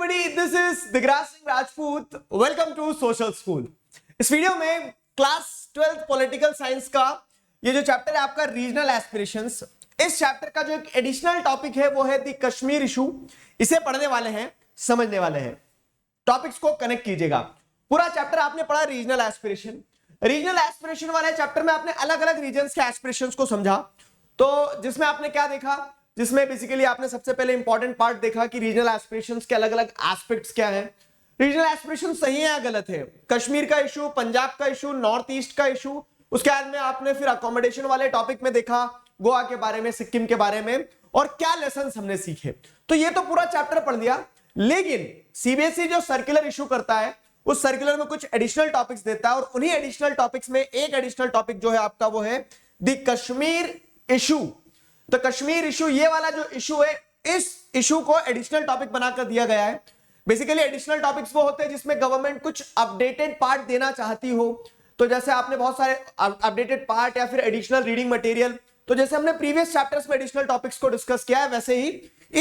everybody, this is Digraj Singh Rajput. Welcome to Social School. इस video में class 12th political science का ये जो चैप्टर है आपका रीजनल एस्पिरेशंस, इस चैप्टर का जो एक एडिशनल टॉपिक है वो है द कश्मीर इशू। इसे पढ़ने वाले हैं, समझने वाले हैं, टॉपिक्स को कनेक्ट कीजिएगा। पूरा चैप्टर आपने पढ़ा रीजनल एस्पिरेशन। रीजनल एस्पिरेशन वाले चैप्टर में आपने अलग अलग रीजन्स के एस्पिरेशंस को समझा। तो जिसमें आपने क्या देखा, जिसमें बेसिकली आपने सबसे पहले इंपॉर्टेंट पार्ट देखा कि रीजनल एस्पिरेशंस के अलग अलग एस्पेक्ट्स क्या है, रीजनल एस्पिरेशन सही है या गलत है, कश्मीर का इशू, पंजाब का इशू, नॉर्थ ईस्ट का इशू। उसके बाद में आपने फिर अकोमोडेशन वाले टॉपिक में देखा गोवा के बारे में, सिक्किम के बारे में, और क्या लेसन हमने सीखे। तो ये तो पूरा चैप्टर पढ़ लिया, लेकिन सीबीएसई जो सर्कुलर इशू करता है उस सर्कुलर में कुछ एडिशनल टॉपिक्स देता है, और उन्हीं एडिशनल टॉपिक्स में एक एडिशनल टॉपिक जो है आपका वो है द कश्मीर इशू। तो कश्मीर इशू, ये वाला जो इशू है, इस इशू को एडिशनल टॉपिक बनाकर दिया गया है। बेसिकली एडिशनल टॉपिक्स वो होते हैं जिसमें गवर्नमेंट कुछ अपडेटेड पार्ट देना चाहती हो। तो जैसे आपने बहुत सारे अपडेटेड पार्ट या फिर एडिशनल रीडिंग मटेरियल, तो जैसे हमने प्रीवियस चैप्टर्स में एडिशनल टॉपिक्स को डिस्कस किया है, वैसे ही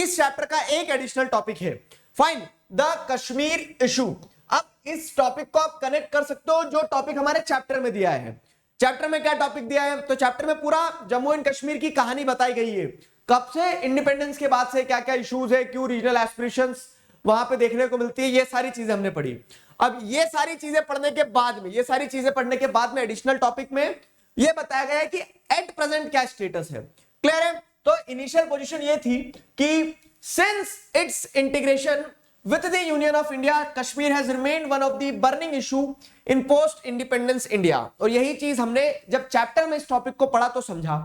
इस चैप्टर का एक एडिशनल टॉपिक है फाइन द कश्मीर इशू। अब इस टॉपिक को आप कनेक्ट कर सकते हो जो टॉपिक हमारे चैप्टर में दिया है। चैप्टर में क्या टॉपिक दिया है, तो चैप्टर में पूरा जम्मू एंड कश्मीर की कहानी बताई गई है। कब से इंडिपेंडेंस के बाद से क्या क्या इश्यूज है, क्यों रीजनल एस्पिरेशंस वहां पे देखने को मिलती है, ये सारी चीजें हमने पढ़ी। अब ये सारी चीजें पढ़ने के बाद में, ये सारी चीजें पढ़ने के बाद में एडिशनल टॉपिक में ये बताया गया है कि एट प्रेजेंट क्या स्टेटस है। क्लियर है? तो इनिशियल पोजीशन ये थी कि since it's integration with the Union of India, Kashmir has remained one of the burning issue in post independence India। और यही चीज हमने जब चैप्टर में इस टॉपिक को पढ़ा तो समझा।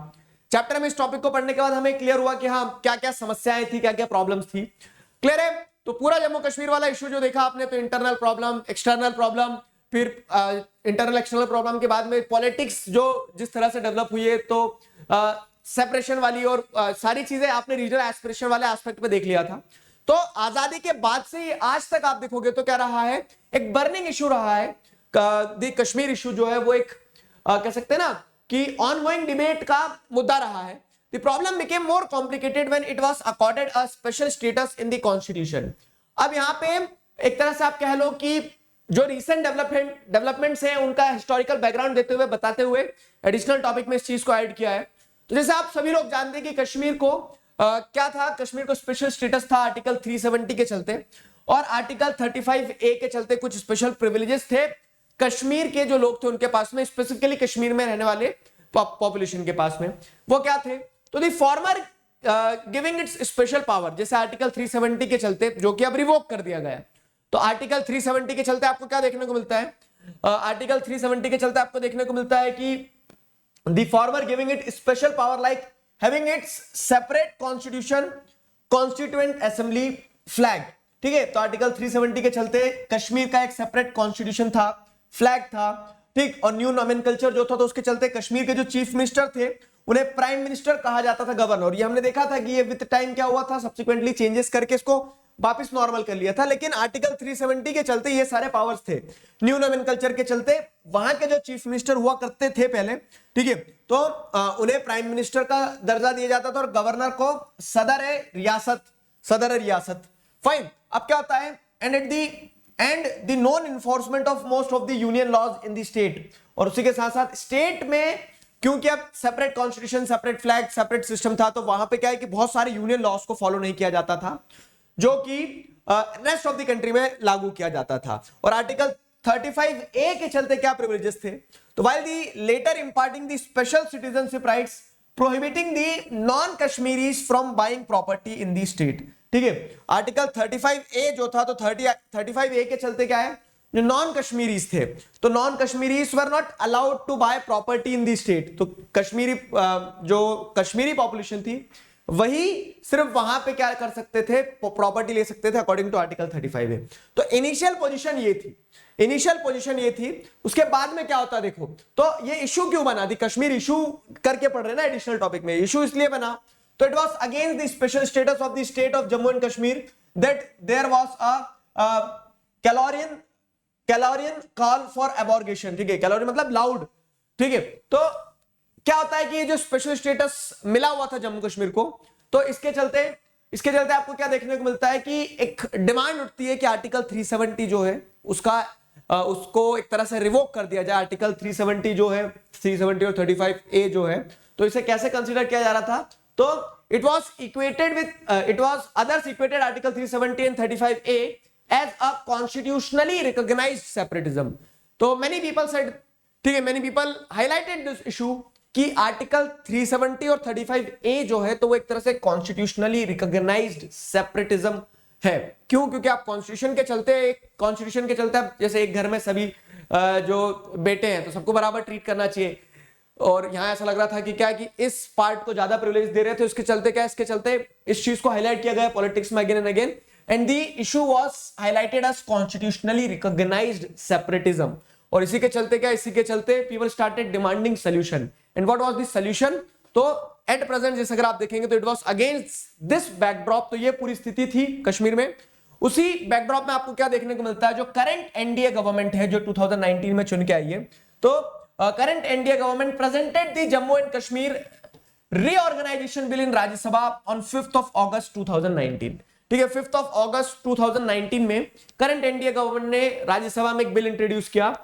चैप्टर में इस टॉपिक को पढ़ने के बाद हमें क्लियर हुआ कि हाँ क्या क्या समस्याएं थी, क्या क्या प्रॉब्लम्स थी। क्लियर है? तो पूरा जम्मू कश्मीर वाला इशू जो देखा आपने, तो इंटरनल प्रॉब्लम, एक्सटर्नल प्रॉब्लम, फिर इंटरनल एक्सटर्नल प्रॉब्लम के बाद में पॉलिटिक्स जो जिस तरह से डेवलप हुई है, तो सेपरेशन वाली और सारी चीजें आपने रीजनल एस्पिरेशन वाले एस्पेक्ट पे देख लिया था। तो आजादी के बाद से आज तक आप देखोगे तो क्या रहा है, एक बर्निंग इशू रहा है। द कश्मीर इशू जो है वो एक कह सकते हैं ना कि ऑनगोइंग डिबेट का मुद्दा रहा है। The problem became more complicated when it was accorded a special status in the constitution. अब यहाँ पे एक तरह से आप कह लो कि जो रिसेंट डेवलपमेंट्स हैं उनका हिस्टोरिकल बैकग्राउंड देते हुए, बताते हुए एडिशनल टॉपिक में इस चीज को ऐड किया है। तो जैसे आप सभी लोग जानते हैं कि कश्मीर को क्या था, कश्मीर को स्पेशल स्टेटस था आर्टिकल 370 के चलते, और आर्टिकल 35A के चलते कुछ स्पेशल प्रिविलेजेस थे कश्मीर के जो लोग थे उनके पास में, स्पेसिफिकली कश्मीर में रहने वाले पॉपुलेशन के पास में। वो क्या थे, तो the former giving it's special power, जैसे आर्टिकल 370 के चलते, जो कि अब रिवोक कर दिया गया। तो आर्टिकल 370 के चलते आपको क्या देखने को मिलता है, आर्टिकल 370 के चलते आपको देखने को मिलता है कि the former giving it special power like having its separate constitution, constituent assembly, flag। ठीक है, तो आर्टिकल 370 के चलते कश्मीर का एक सेपरेट कॉन्स्टिट्यूशन था, फ्लैग था, ठीक, और न्यू नॉमेनकल्चर जो था, तो उसके चलते कश्मीर के जो चीफ मिनिस्टर थे उन्हें प्राइम मिनिस्टर कहा जाता था, गवर्नर। ये हमने देखा था कि ये विद टाइम क्या हुआ था, सब्सिक्वेंटली चेंजेस करके इसको वापस नॉर्मल कर लिया था। लेकिन आर्टिकल 370 के चलते ये सारे पावर्स थे, न्यू नॉमेनकल्चर के चलते वहां के जो चीफ मिनिस्टर हुआ करते थे पहले, ठीक है, तो उन्हें प्राइम मिनिस्टर का दर्जा दिया जाता था और गवर्नर को सदर रियासत। फाइन। अब क्या होता है, and at the non enforcement of most of the union laws in the state. और उसी के साथ साथ स्टेट में, क्योंकि अब separate constitution, separate flag, separate system था, तो वहां पे क्या है कि बहुत सारे यूनियन लॉज को फॉलो नहीं किया जाता था जो कि रेस्ट ऑफ द कंट्री में लागू किया जाता था। और आर्टिकल 35A के चलते क्या प्रिविलेजेस थे, तो while the later imparting the special citizenship rights prohibiting the non Kashmiris from buying property in the state। ठीक है, आर्टिकल 35A जो था, तो 35A के चलते क्या है, जो नॉन कश्मीरीज थे, तो non Kashmiris were not allowed to buy property in the state. तो कश्मीरी जो कश्मीरी पॉपुलेशन थी वही सिर्फ वहां पे क्या कर सकते थे, प्रॉपर्टी ले सकते थे अकॉर्डिंग टू आर्टिकल 35A। तो इनिशियल पोजीशन ये थी। उसके बाद में क्या होता है देखो, तो ये इशू क्यों बना, दी कश्मीर इशू करके पढ़ रहे ना एडिशनल टॉपिक में, इशू इसलिए बना, तो it was against the special status of the state of Jammu and Kashmir that there was a clarion call for abrogation. ठीक है, कैलोरी मतलब लाउड। ठीक है, तो क्या होता है कि ये जो स्पेशल स्टेटस मिला हुआ था जम्मू कश्मीर को, तो इसके चलते इसके चलते आपको क्या देखने को मिलता है कि एक डिमांड उठती है कि आर्टिकल 370 जो है उसको एक तरह से रिवोक कर दिया जाए। आर्टिकल 370 जो है 370 और 35A जो है, तो इसे कैसे कंसीडर किया जा रहा था, तो it was equated with others equated article 370 and 35A as a constitutionally recognised separatism. तो मेनी पीपल सेड, ठीक है, many people highlighted this issue कि आर्टिकल 370 और 35A जो है तो वो एक तरह से कॉन्स्टिट्यूशनली रिकॉग्नाइज्ड सेपरेटिज्म है। क्यों? क्योंकि आप कॉन्स्टिट्यूशन के चलते आप जैसे एक घर में सभी जो बेटे हैं तो सबको बराबर ट्रीट करना चाहिए, और यहां ऐसा लग रहा था कि क्या कि इस पार्ट को ज्यादा प्रिविलेज दे रहे थे, इसके चलते इस चीज को हाईलाइट किया गया पॉलिटिक्स में again and again, and the issue was highlighted as constitutionally recognised separatism. और इसी के चलते people started demanding solution. And what was the solution? तो एट प्रेजेंट जैसे अगर आप देखेंगे तो it was against this backdrop, तो ये पूरी स्थिति थी कश्मीर में। उसी बैकड्रॉप में आपको क्या देखने को मिलता है, जो करंट एनडीए गवर्नमेंट है जो 2019 में चुन के आई है, तो current NDA government presented the Jammu and Kashmir reorganisation bill in Rajya Sabha on 5th of August 2019। ठीक है, 5th of August 2019 में करंट एनडीए गवर्नमेंट ने राज्यसभा में एक बिल इंट्रोड्यूस किया,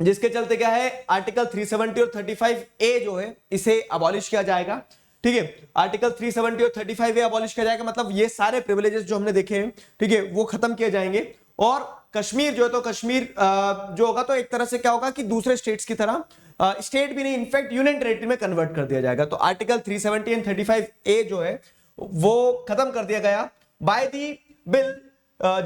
जिसके चलते क्या है, आर्टिकल 370 और 35A जो है इसे अबॉलिश किया जाएगा। ठीक है, आर्टिकल 370 और 35A अबॉलिश किया जाएगा, मतलब ये सारे प्रिविलेजेस जो हमने देखे हैं, ठीक है, वो खत्म किए जाएंगे। और कश्मीर जो है, तो कश्मीर जो होगा तो एक तरह से क्या होगा कि दूसरे स्टेट्स की तरह, स्टेट भी नहीं, इनफैक्ट यूनियन टेरिटरी में कन्वर्ट कर दिया जाएगा। तो आर्टिकल 370 एंड 35A जो है वो खत्म कर दिया गया by the bill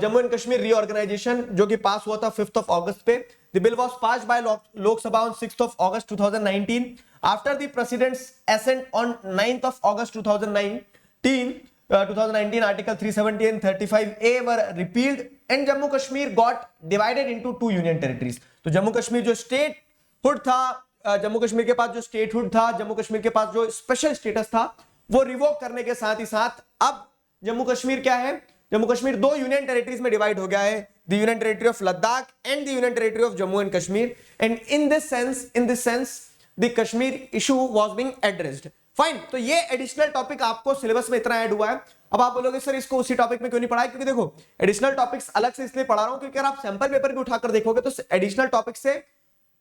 Jammu and Kashmir reorganisation, जो कि पास हुआ था 5th of August पे। The bill was passed by Lok Sabha on 6th of August 2019. After the President's assent on 9th of August 2019, Article 370 and 35A were repealed, and Jammu Kashmir got divided into 2 union territories. तो जम्मू कश्मीर जो statehood था, जम्मू कश्मीर के पास जो statehood था, जम्मू कश्मीर के पास जो special status था, वो रिवोक करने के साथ ही साथ अब जम्मू कश्मीर क्या है, जम्मू कश्मीर 2 यूनियन टेरिटरीज में डिवाइड हो गया है, the union territory of Ladakh and the union territory of Jammu and Kashmir. And in this sense the Kashmir issue was being addressed. Fine, तो ये एडिशनल टॉपिक आपको सिलेबस में इतना ऐड हुआ है। अब आप बोलोगे सर इसको उसी टॉपिक में क्यों नहीं पढ़ाया? क्योंकि देखो एडिशनल टॉपिक्स अलग से इसलिए पढ़ा रहा हूं क्योंकि अगर आप सैंपल पेपर भी उठाकर देखोगे तो एडिशनल टॉपिक से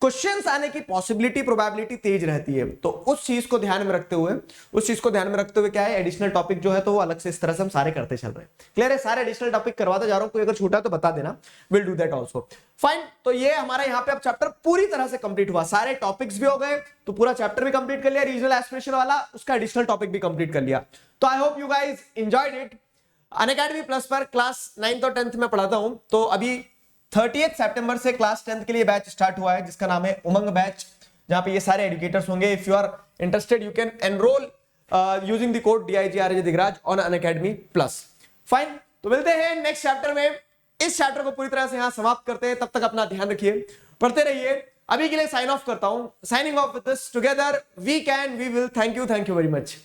क्वेश्चंस आने की पॉसिबिलिटी, प्रोबेबिलिटी तेज रहती है। तो उस चीज को ध्यान में रखते हुए क्या है, एडिशनल टॉपिक जो है तो वो अलग से इस तरह से हम सारे करते चल रहे हैं। क्लियर है? सारे एडिशनल टॉपिक करवाता जा रहा हूं, कोई अगर छूटा तो बता देना, will do that also. Fine, तो ये हमारा यहाँ पे अब चैप्टर पूरी तरह से कंप्लीट हुआ, सारे टॉपिक्स भी हो गए, तो पूरा चैप्टर भी कंप्लीट कर लिया, रीजनल एस्पिरेशन वाला, उसका एडिशनल टॉपिक भी कंप्लीट कर लिया। तो I hope you guys enjoyed it. Unacademy plus पर क्लास 9th और 10th में पढ़ाता हूं, तो अभी 30 सितंबर से क्लास 10th के लिए बैच स्टार्ट हुआ है, जिसका नाम है उमंग बैच, जहां पे ये सारे एजुकेटर्स होंगे। If you are interested you can enrol using the code DIGRAJ Digraj on Unacademy plus. Fine, तो मिलते हैं नेक्स्ट चैप्टर में। इस चैप्टर को पूरी तरह से यहां समाप्त करते हैं, तब तक अपना ध्यान रखिए, पढ़ते रहिए। अभी के लिए साइन ऑफ करता हूं, signing off with this together we can we will. Thank you very much.